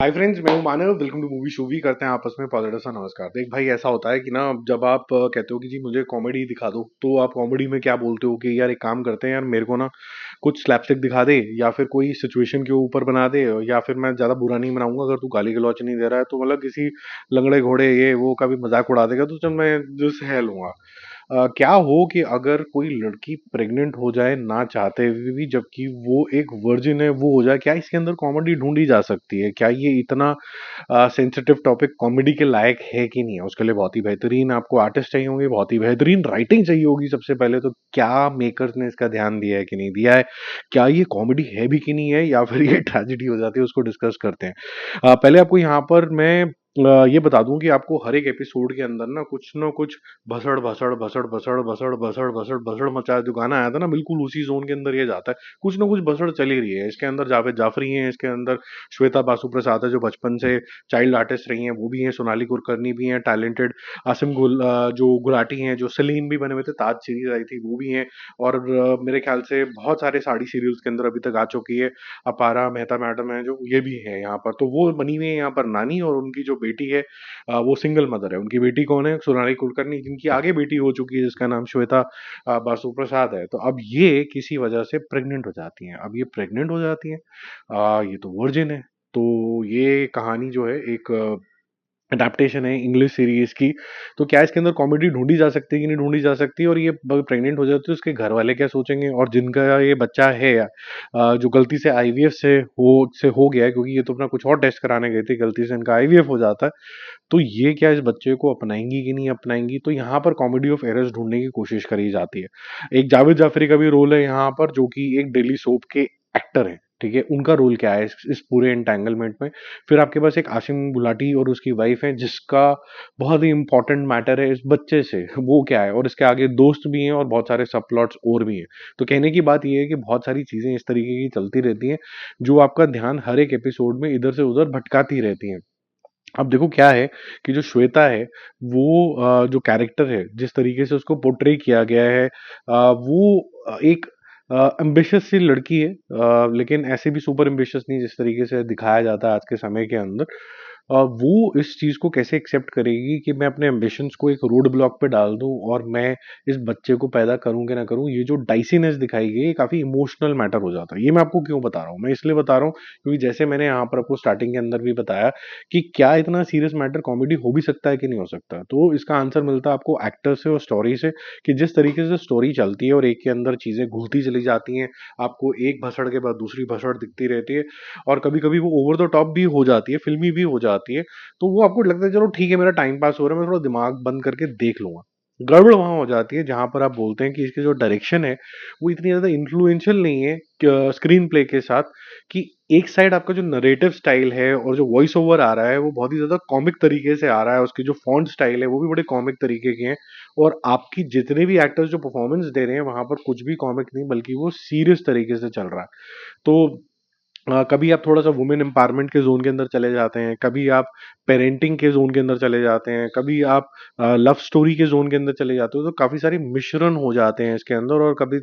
हाय friends, मैं हूं Manav. Welcome to movie show. भी करते हैं आपस में पॉजिटिव सा नमस्कार। देख भाई, ऐसा होता है कि ना, जब आप कहते हो कि जी मुझे कॉमेडी दिखा दो, तो आप कॉमेडी में क्या बोलते हो कि यार एक काम करते हैं, यार मेरे को ना कुछ स्लैपस्टिक दिखा दे, या फिर कोई सिचुएशन के ऊपर बना दे, या फिर मैं ज्यादा बुरा नहीं बनाऊंगा, अगर तू गाली गलौच नहीं दे रहा है तो मतलब किसी लंगड़े घोड़े ये वो का भी मजाक उड़ा देगा तो चल मैं जो सह लूंगा। क्या हो कि अगर कोई लड़की प्रेग्नेंट हो जाए ना चाहते हुए भी, जबकि वो एक वर्जिन है, वो हो जाए, क्या इसके अंदर कॉमेडी ढूंढी जा सकती है? क्या ये इतना सेंसिटिव टॉपिक कॉमेडी के लायक है कि नहीं है? उसके लिए बहुत ही बेहतरीन आपको आर्टिस्ट चाहिए होंगे, बहुत ही बेहतरीन राइटिंग चाहिए होगी। सबसे पहले तो क्या मेकर्स ने इसका ध्यान दिया है कि नहीं दिया है, क्या ये कॉमेडी है भी कि नहीं है, या फिर ये ट्रेजिडी हो जाती है, उसको डिस्कस करते हैं। पहले आपको यहाँ पर मैं ये बता दूं कि आपको हर एक एपिसोड के अंदर ना कुछ भसड़ भसड़ भसड़ भसड़ भसड़ भसड़ भसड़ भसड़ मचा, जो गाना आया था ना, बिल्कुल उसी जोन के अंदर ये जाता है। कुछ ना कुछ भसड़ चल ही रही है इसके अंदर। जावेद जाफरी है इसके अंदर, श्वेता बासु प्रसाद है जो बचपन से चाइल्ड आर्टिस्ट रही हैं, वो भी हैं, सोनाली कुलकर्णी भी हैं टैलेंटेड, जो गुलाटी हैं, जो सलीम भी बने हुए थे, ताज सीरीज आई थी, वो भी हैं। और मेरे ख्याल से बहुत सारे साड़ी सीरियल्स के अंदर अभी तक आ चुकी है। अपारा मेहता मैडम है जो, ये भी है यहाँ पर। तो वो बनी हुई है यहाँ पर नानी, और उनकी जो बेटी है वो सिंगल मदर है। उनकी बेटी कौन है? सोनाली कुलकर्णी, जिनकी आगे बेटी हो चुकी है जिसका नाम श्वेता बासु प्रसाद है। तो अब ये किसी वजह से प्रेग्नेंट हो जाती हैं। अब ये प्रेग्नेंट हो जाती हैं, ये तो वर्जिन है। तो ये कहानी जो है एक अडेप्टेशन है इंग्लिश सीरीज की। तो क्या इसके अंदर कॉमेडी ढूंढी जा सकती है कि नहीं ढूंढी जा सकती? और ये प्रेग्नेंट हो जाती है, उसके घर वाले क्या सोचेंगे? और जिनका ये बच्चा है जो गलती से आईवीएफ से हो गया है, क्योंकि ये तो अपना कुछ और टेस्ट कराने गए थे, गलती से इनका आईवीएफ हो जाता है, तो ये क्या इस बच्चे को अपनाएंगी कि नहीं अपनाएंगी? तो यहाँ पर कॉमेडी ऑफ एरर्स ढूंढने की कोशिश करी जाती है। एक जावेद जाफरी का भी रोल है यहाँ पर, जो कि एक डेली सोप के एक्टर हैं। ठीक है, उनका रोल क्या है इस पूरे एंटेंगलमेंट में? फिर आपके पास एक आसिम गुलाटी और उसकी वाइफ है, जिसका बहुत ही इंपॉर्टेंट मैटर है इस बच्चे से, वो क्या है, और इसके आगे दोस्त भी हैं और बहुत सारे सब प्लॉट्स और भी हैं। तो कहने की बात ये है कि बहुत सारी चीजें इस तरीके की चलती रहती हैं, जो आपका ध्यान हर एक एपिसोड में इधर से उधर भटकाती रहती हैं। अब देखो क्या है कि जो श्वेता है, वो जो कैरेक्टर है, जिस तरीके से उसको पोर्ट्रे किया गया है, वो एक एम्बिशियस सी लड़की है, लेकिन ऐसे भी सुपर एम्बिशियस नहीं जिस तरीके से दिखाया जाता है आज के समय के अंदर। वो इस चीज को कैसे एक्सेप्ट करेगी कि मैं अपने एम्बिशंस को एक रोड ब्लॉक पे डाल दूं, और मैं इस बच्चे को पैदा करूं कि ना करूं? ये जो डाइसीनेस दिखाई गई, ये काफी इमोशनल मैटर हो जाता है। ये मैं आपको क्यों बता रहा हूँ? मैं इसलिए बता रहा हूँ क्योंकि जैसे मैंने यहाँ पर आपको स्टार्टिंग के अंदर भी बताया कि क्या इतना सीरियस मैटर कॉमेडी हो भी सकता है कि नहीं हो सकता, तो इसका आंसर मिलता है आपको एक्टर से और स्टोरी से, कि जिस तरीके से स्टोरी चलती है और एक के अंदर चीजें घुलती चली जाती हैं, आपको एक भसड़ के बाद दूसरी भसड़ दिखती रहती है, और कभी कभी वो ओवर द टॉप भी हो जाती है, फिल्मी भी हो जाती है। तो वो आपको लगता है चलो ठीक है, मेरा टाइम पास हो रहा है, मैं थोड़ा दिमाग बंद करके देख लूंगा। गड़बड़ वहां हो जाती है जहां पर आप बोलते हैं कि इसकी जो डायरेक्शन है वो इतनी ज्यादा इन्फ्लुएंशियल नहीं है स्क्रीन प्ले के साथ, कि एक साइड आपका जो नरेटिव स्टाइल है और जो वॉइस ओवर आ रहा है वो बहुत ही ज्यादा कॉमिक तरीके से आ रहा है, उसकी जो फॉन्ट स्टाइल है वो भी बड़े कॉमिक तरीके के हैं, और आपकी जितने भी एक्टर्स जो परफॉर्मेंस दे रहे हैं वहां पर कुछ भी कॉमिक नहीं, बल्कि वो सीरियस तरीके से चल रहा है। तो कभी आप थोड़ा सा वुमेन एम्पावरमेंट के जोन के अंदर चले जाते हैं, कभी आप पेरेंटिंग के जोन के अंदर चले जाते हैं, कभी आप लव स्टोरी के जोन के अंदर चले जाते हो, तो काफी सारे मिश्रण हो जाते हैं इसके अंदर। और कभी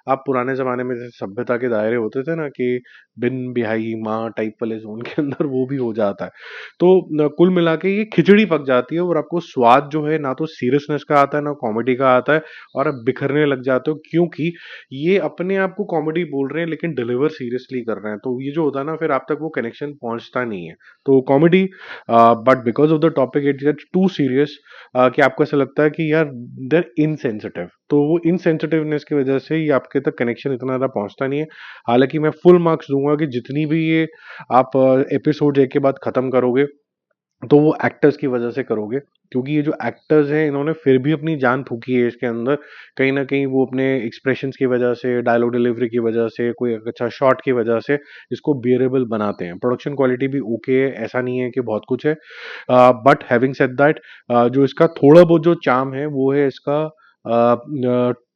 आप पुराने जमाने में जैसे सभ्यता के दायरे होते थे ना, कि बिन बिहाई माँ टाइप वाले जोन के अंदर वो भी हो जाता है। तो कुल मिला के ये खिचड़ी पक जाती है, और आपको स्वाद जो है ना तो सीरियसनेस का आता है ना कॉमेडी का आता है, और आप बिखरने लग जाते हो, क्योंकि ये अपने आप को कॉमेडी बोल रहे हैं लेकिन डिलीवर सीरियसली कर रहे हैं। तो ये जो होता है ना, फिर आप तक वो कनेक्शन पहुंचता नहीं है। तो comedy, but because of the topic it gets too serious, कि आपको ऐसा लगता है कि यार देर इनसेंसिटिव, तो वो इनसेंसिटिवनेस की वजह से ये आपके तक कनेक्शन इतना ज्यादा पहुंचता नहीं है। हालांकि मैं फुल मार्क्स दूंगा कि जितनी भी ये आप एपिसोड एक के बाद खत्म करोगे, तो वो एक्टर्स की वजह से करोगे, क्योंकि ये जो एक्टर्स हैं इन्होंने फिर भी अपनी जान फूकी है इसके अंदर। कहीं ना कहीं वो अपने एक्सप्रेशंस की वजह से, डायलॉग डिलीवरी की वजह से, कोई अच्छा शॉट की वजह से इसको बियरेबल बनाते हैं। प्रोडक्शन क्वालिटी भी ओके है, ऐसा नहीं है कि बहुत कुछ है, बट हैविंग सेड दैट, जो इसका थोड़ा बहुत जो चार्म है वो है इसका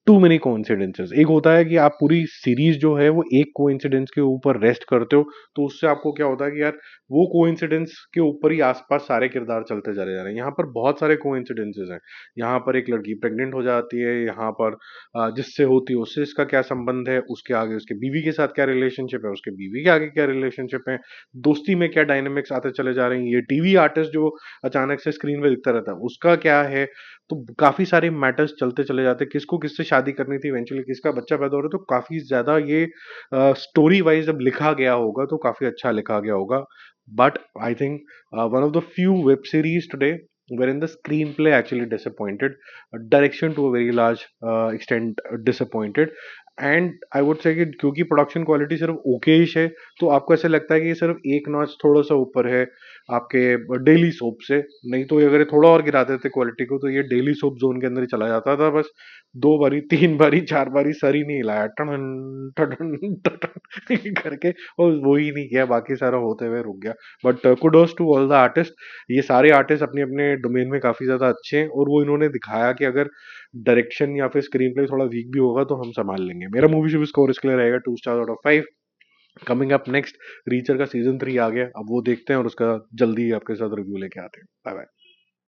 टू मेनी कोइंसिडेंसेस। एक होता है कि आप पूरी सीरीज जो है वो एक कोइंसिडेंस के ऊपर रेस्ट करते हो, तो उससे आपको क्या होता है कि यार वो कोइंसिडेंस के ऊपर ही आसपास सारे किरदार चलते चले जा रहे हैं। यहाँ पर बहुत सारे कोइंसिडेंसेस हैं। यहाँ पर एक लड़की प्रेग्नेंट हो जाती है, यहाँ पर जिससे होती है उससे इसका क्या संबंध है, उसके आगे उसके बीवी के साथ क्या रिलेशनशिप है, उसके बीवी के आगे क्या रिलेशनशिप है, दोस्ती में क्या डायनेमिक्स आते चले जा रहे हैं, ये टीवी आर्टिस्ट जो अचानक से स्क्रीन पे दिखता रहता है उसका क्या है। तो काफी सारे मैटर्स चलते चले जाते हैं, किसको किससे शादी करनी थी, इवेंचुअली किसका बच्चा पैदा हो रहा है। तो काफी ज्यादा ये स्टोरी वाइज जब लिखा गया होगा तो काफी अच्छा लिखा गया होगा। But I think one of the few web series today wherein the screenplay actually disappointed, direction to a very large extent disappointed, and I would say कि क्योंकि प्रोडक्शन क्वालिटी सिर्फ ओकेश है, तो आपको ऐसा लगता है कि ये सिर्फ एक नॉच थोड़ा सा ऊपर है आपके डेली सोप से। नहीं तो ये अगर ये थोड़ा और गिरा देते क्वालिटी को तो ये डेली सोप जोन के अंदर ही चला जाता था। बस दो बारी तीन बारी चार बारी सर ही नहीं हिलाया, टन टन टन करके, और वो ही नहीं किया, बाकी सारा होते हुए रुक गया। But kudos to all the artist. ये सारे आर्टिस्ट अपने अपने डोमेन में काफी ज्यादा अच्छे हैं, और वो इन्होंने दिखाया कि अगर डायरेक्शन या फिर स्क्रीन प्ले थोड़ा वीक भी होगा तो हम संभाल लेंगे। मेरा मूवी शुभ स्कोर इसके लिए रहेगा 2 star out of 5। Coming up next, richer का सीजन 3 आ गया, अब वो देखते हैं और उसका जल्दी आपके साथ रिव्यू लेके आते हैं। Bye bye.